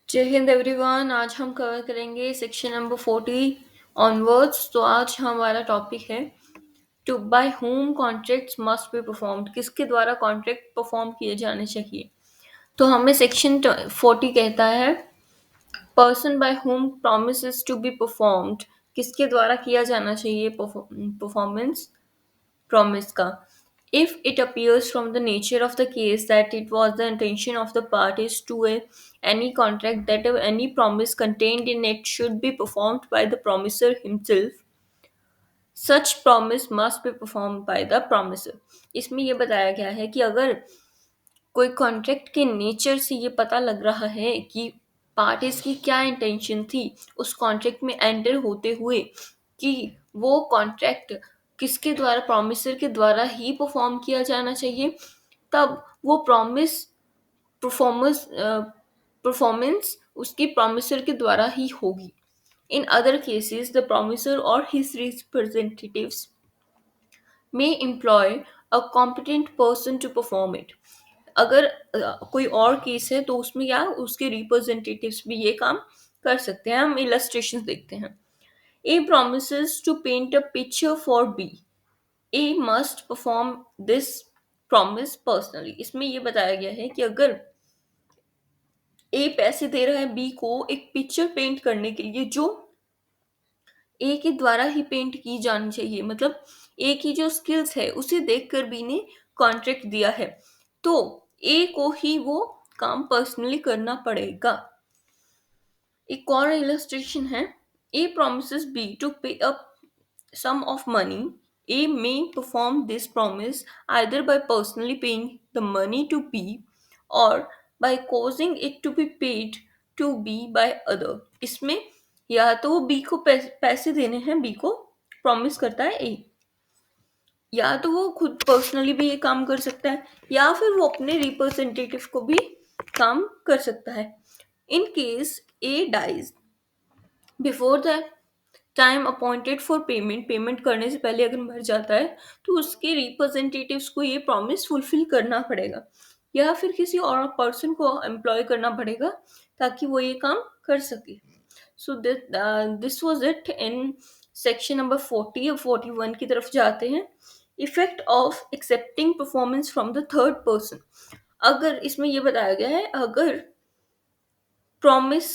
जय हिंद एवरीवन। आज हम कवर करेंगे सेक्शन नंबर 40 ऑनवर्ड्स। तो आज हमारा टॉपिक है to by whom contracts must be performed. किसके द्वारा कॉन्ट्रैक्ट परफॉर्म किए जाने चाहिए। तो हमें सेक्शन 40 कहता है person by whom promises to be performed. किसके द्वारा किया जाना चाहिए परफॉर्मेंस promise का। If it appears from the nature of the case that it was the intention of the parties to any contract that any promise contained in it should be performed by the promiser himself, such promise must be performed by the promiser। इसमें ये बताया गया है कि अगर कोई contract के nature से ये पता लग रहा है कि पार्टीज की क्या इंटेंशन थी उस कॉन्ट्रैक्ट में एंटर होते हुए, कि वो कॉन्ट्रैक्ट किसके द्वारा, प्रॉमिसर के द्वारा ही परफॉर्म किया जाना चाहिए, तब वो परफॉर्मेंस परफॉर्मेंस उसकी प्रॉमिसर के द्वारा ही होगी। In other cases the promisor और his representatives may employ a competent person to perform it। अगर कोई और केस है तो उसमें क्या उसके रिप्रेजेंटेटिव्स भी ये काम कर सकते हैं। हम इलस्ट्रेशन देखते हैं। ए promises to paint a picture for B। A must perform this promise personally। इसमें ये बताया गया है कि अगर ए पैसे दे रहा है बी को एक पिक्चर पेंट करने के लिए जो ए के द्वारा ही पेंट की जानी चाहिए, मतलब ए की जो स्किल्स है उसे देखकर बी ने कॉन्ट्रैक्ट दिया है, तो ए को ही वो काम पर्सनली करना पड़ेगा। एक और इलस्ट्रेशन है। ए promises बी टू पे अ sum of money। A may perform this promise either by personally paying the money to B or by causing it to be paid to B by other। इसमें या तो वो B को पैसे देने हैं, B को प्रॉमिस करता है A, या तो वो खुद पर्सनली भी ये काम कर सकता है या फिर वो अपने रिप्रेजेंटेटिव को भी काम कर सकता है। In case A dies before the time appointed for payment, payment करने से पहले अगर मर जाता है तो उसके रिप्रेजेंटेटिव्स को ये प्रॉमिस फुलफिल करना पड़ेगा या फिर किसी और पर्सन को एम्प्लॉय करना पड़ेगा ताकि वो ये काम कर सके। So this was it in section number 40 और 41 की तरफ जाते हैं। Effect of accepting performance from the third person. अगर इसमें ये बताया गया है अगर प्रॉमिस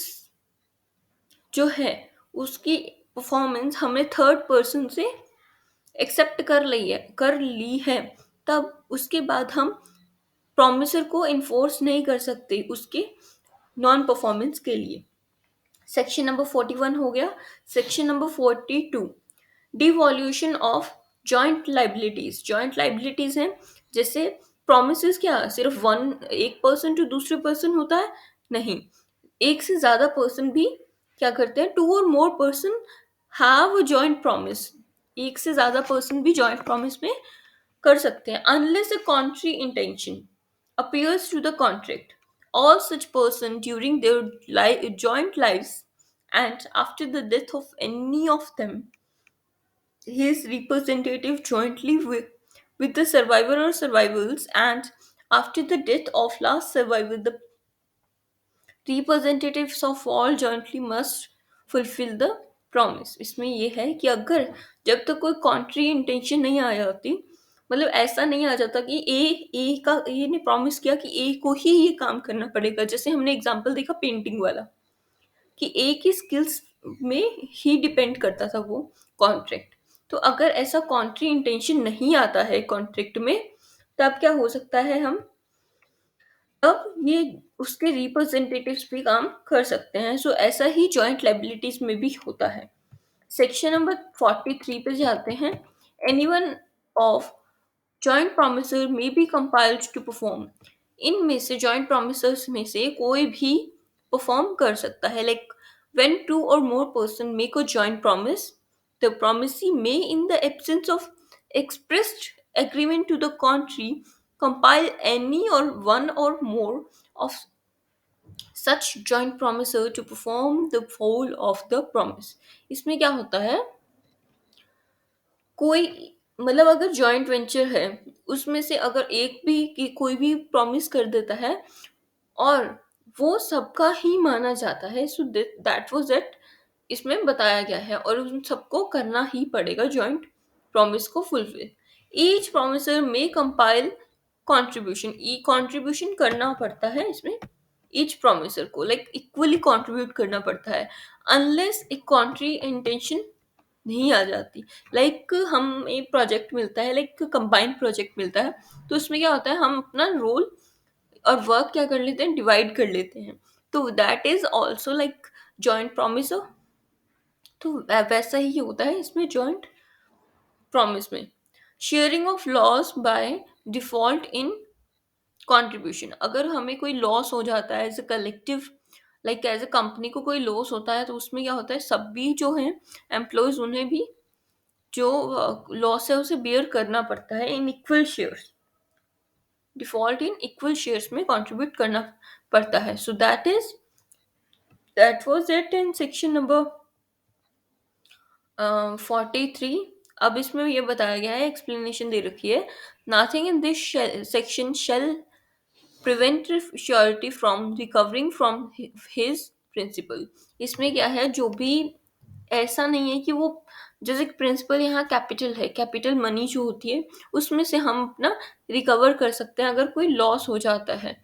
जो है उसकी परफॉर्मेंस हमने थर्ड पर्सन से एक्सेप्ट कर ली है, तब उसके बाद हम प्रॉमिसर को इन्फोर्स नहीं कर सकते उसके नॉन परफॉर्मेंस के लिए। सेक्शन नंबर 41 हो गया। Section number 42 डिवॉल्यूशन of joint liabilities. Joint liabilities हैं जैसे प्रॉमिसेस क्या सिर्फ एक पर्सन टू दूसरे पर्सन होता है, नहीं, एक से ज्यादा पर्सन भी क्या करते हैं, to or more person have a joint promise. एक से ज्यादा पर्सन भी जॉइंट प्रॉमिस में कर सकते हैं। Unless a contrary intention appears to the contract, all such person during their joint lives and after the death of any of them, his representative jointly with the survivor or survivors, and after the death of last survivor, the representatives of all jointly must fulfill the promise। इसमें ये है कि अगर जब तक कोई कॉन्ट्री intention नहीं आ जाती, मतलब ऐसा नहीं आ जाता कि ए ने प्रॉमिस किया कि ए को ही ये काम करना पड़ेगा। जैसे हमने एग्जांपल देखा पेंटिंग वाला कि ए की स्किल्स में ही डिपेंड करता था वो कॉन्ट्रैक्ट। तो अगर ऐसा कॉन्ट्री इंटेंशन नहीं आता है कॉन्ट्रैक्ट में, तब क्या हो सकता है, हम तब ये उसके रिप्रेजेंटेटिव्स भी काम कर सकते हैं। सो ऐसा ही जॉइंट लाइबिलिटीज में भी होता है। सेक्शन नंबर 43 पे जाते हैं। एनीवन ऑफ जॉइंट प्रोमिसर में बी कंपाइल्ड टू परफॉर्म। इनमें से जॉइंट प्रोमिसर्स में से कोई भी परफॉर्म कर सकता है। Like when to or more person make a joint promise, the promisee may in the absence of expressed agreement to the contrary compile any or one or more of such joint promiser to perform the whole of the promise। इसमें क्या होता है, कोई मतलब अगर joint venture है उसमें से अगर एक भी कोई भी प्रॉमिस कर देता है और वो सबका ही माना जाता है। सो दैट वाज इट, इसमें बताया गया है, और उन सबको करना ही पड़ेगा जॉइंट प्रॉमिस को फुलफिल। ईच प्रॉमिसर में कंपाइल कंट्रीब्यूशन, ई कंट्रीब्यूशन करना पड़ता है इसमें ईच प्रॉमिसर को, लाइक इक्वली कंट्रीब्यूट करना पड़ता है, अनलेस एक कॉन्ट्री इंटेंशन नहीं आ जाती। लाइक हम एक प्रोजेक्ट मिलता है, लाइक कंबाइंड प्रोजेक्ट मिलता है, तो उसमें क्या होता है, हम अपना रोल और वर्क क्या कर लेते हैं, डिवाइड कर लेते हैं। तो that is also like joint promise. तो वैसा ही होता है इसमें जॉइंट प्रॉमिस में। Sharing of loss by default in contribution, अगर हमें कोई लॉस हो जाता है as a collective, like as a company को कोई लॉस होता है, तो उसमें क्या होता है, सभी जो हैं एम्प्लॉयज, उन्हें भी जो लॉस है उसे बेयर करना पड़ता है in equal shares, default in equal shares में कंट्रीब्यूट करना पड़ता है। So that was it in section number 43। अब इसमें ये बताया गया है, एक्सप्लेनेशन दे रखी है, nothing in this section shall prevent surety from recovering from his principal. इसमें क्या है, जो भी ऐसा नहीं है कि वो, जैसे प्रिंसिपल यहाँ कैपिटल है, कैपिटल मनी जो होती है उसमें से हम अपना रिकवर कर सकते हैं अगर कोई लॉस हो जाता है।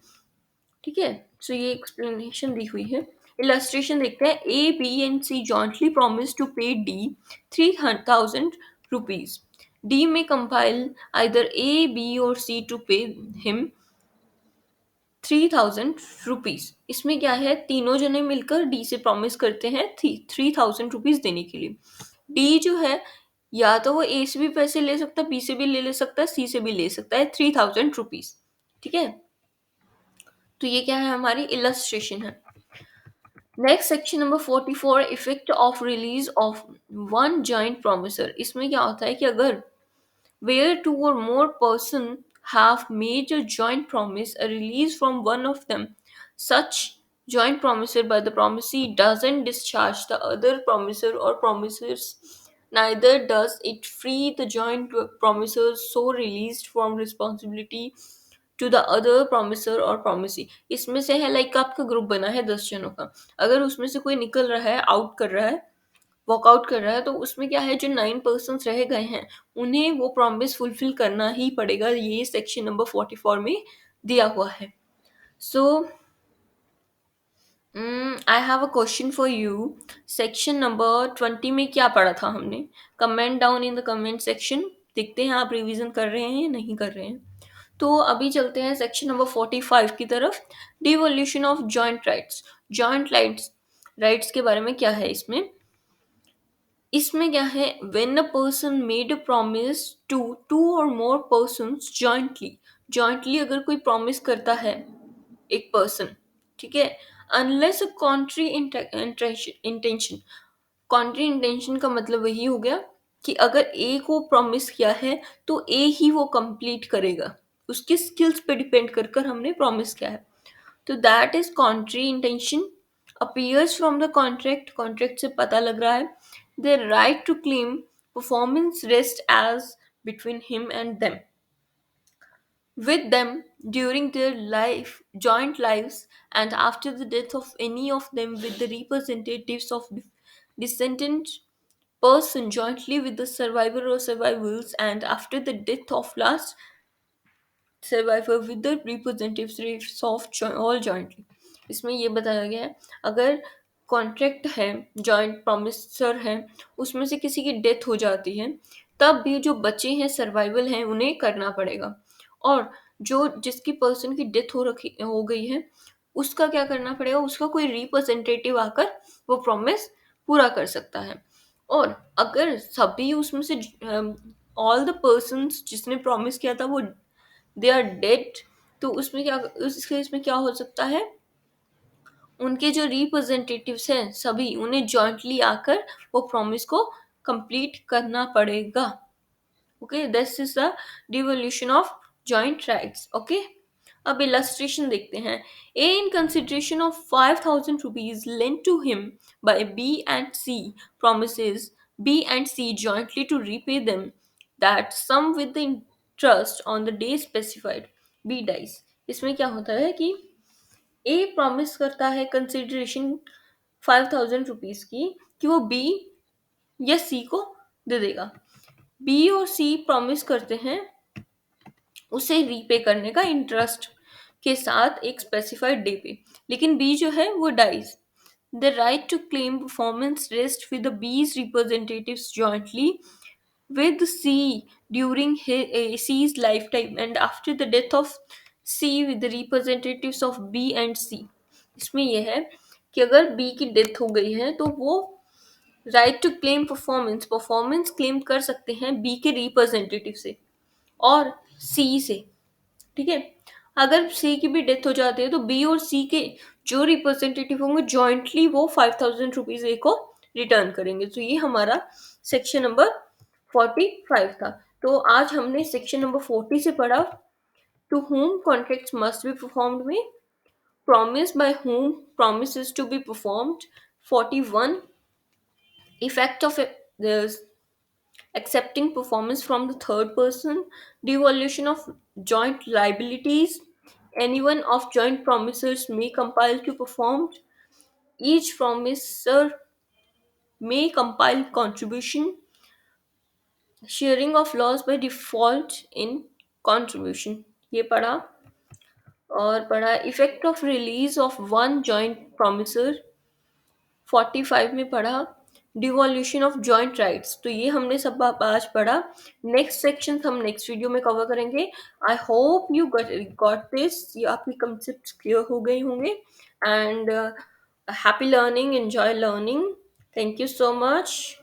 ठीक है, सो ये एक्सप्लेनेशन दी हुई है। इलस्ट्रेशन देखते हैं, A B and C jointly promise to pay D 3,000 rupees. D may compel either A B or C to pay him 3,000 rupees. इसमें क्या है, तीनों जने मिलकर डी से प्रॉमिस करते हैं 3,000 रुपीज देने के लिए। डी जो है, या तो वो ए से भी पैसे ले सकता है, बी से भी ले सकता है, सी से भी ले सकता है 3,000 रुपीज। ठीक है, तो ये क्या है, हमारी इलस्ट्रेशन है। Next section number 44, effect of release of one joint promisor. इसमें क्या होता है कि अगर where two or more person have made a joint promise, a release from one of them, such joint promiser by the promisee doesn't discharge the other promiser or promisers, neither does it free the joint promisers so released from responsibility to the other promiser or promisee। इसमें से है, like आपका group बना है 10 जनों का, अगर उसमें से कोई निकल रहा है, आउट कर रहा है, वर्कआउट कर रहा है, तो उसमें क्या है, जो 9 पर्सन रह गए हैं उन्हें वो प्रॉमिस फुलफिल करना ही पड़ेगा। ये सेक्शन नंबर 44 में दिया हुआ है। So I have a question for you. Section number 20 में क्या पढ़ा था हमने? Comment down in the comment section. देखते हैं आप रिवीजन कर रहे हैं या नहीं कर रहे हैं। तो अभी चलते हैं सेक्शन नंबर 45 की तरफ। Devolution of joint rights. Joint rights के बारे में क्या है इसमें? इसमें क्या है, when a person made a promise to two or more persons jointly, jointly अगर कोई प्रॉमिस करता है एक पर्सन, ठीक है, unless a contrary intention. कॉन्ट्री intention का मतलब वही हो गया कि अगर ए को प्रॉमिस किया है तो ए ही वो कंप्लीट करेगा, उसकी स्किल्स पे डिपेंड कर कर हमने प्रॉमिस किया है। तो that is contrary intention, appears from the contract, contract से पता लग रहा है। their right to claim performance rests as between him and them, with them during their life, joint lives, and after the death of any of them, with the representatives of descendant person jointly with the survivor or survivors, and after the death of last survivor with the representatives of all jointly. इसमें ये बताया गया है, अगर contract है, joint promiser है, उसमें से किसी की डेथ हो जाती है, तब भी जो बचे हैं, सर्वाइवल हैं, उन्हें करना पड़ेगा। और जो जिसकी पर्सन की डेथ हो गई है, उसका क्या करना पड़ेगा, उसका कोई रिप्रेजेंटेटिव आकर वो प्रॉमिस पूरा कर सकता है। और अगर सभी उसमें से ऑल द पर्सन्स जिसने प्रॉमिस किया था वो दे आर डेड, तो उसमें क्या, उस केस में क्या हो सकता है, उनके जो रिप्रेजेंटेटिव्स हैं सभी, उन्हें जॉइंटली आकर वो प्रॉमिस को कंप्लीट करना पड़ेगा। Okay, this is the devolution of joint rights. Okay, अब इलस्ट्रेशन देखते हैं। A in consideration of 5,000 rupees lent to him by B and C promises B and C jointly to repay them that sum with the interest on the day specified. B dies। इसमें क्या होता है कि ए promise करता है consideration 5,000 rupees की कि वो बी या सी को दे देगा। बी और सी प्रॉमिस करते हैं उसे रीपे करने का इंटरेस्ट के साथ एक स्पेसिफाइड डे पे, लेकिन बी जो है वो dies. The right to claim performance rest with the B's representatives jointly with C during C's lifetime and after the death of C with the representatives of B and C। इसमें यह है कि अगर B की death हो गई है तो वो right to claim performance performance claim कर सकते हैं B के रिप्रेजेंटेटिव से और C से। ठीक है, अगर सी की भी डेथ हो जाती है तो बी और सी के जो रिप्रेजेंटेटिव होंगे जॉइंटली वो 5,000 रुपीज ए को रिटर्न करेंगे। तो ये हमारा सेक्शन नंबर 45 था। तो आज हमने सेक्शन नंबर 40 से पढ़ा to whom contracts must be performed में, promise by whom promises to be performed, 41 effect of the accepting performance from the third person, devolution of joint liabilities, anyone of joint promisers may compile to perform, each promiser may compile contribution, sharing of loss by default in contribution। ये पढ़ा। और पढ़ा effect of release of one joint promisor, 45 में पढ़ा डिवॉल्यूशन of joint rights. तो ये हमने सब आज पढ़ा। नेक्स्ट सेक्शन हम नेक्स्ट वीडियो में कवर करेंगे। I hope you got this, ये आपके कंसेप्ट क्लियर हो गए होंगे। And happy learning, enjoy learning. Thank you so much.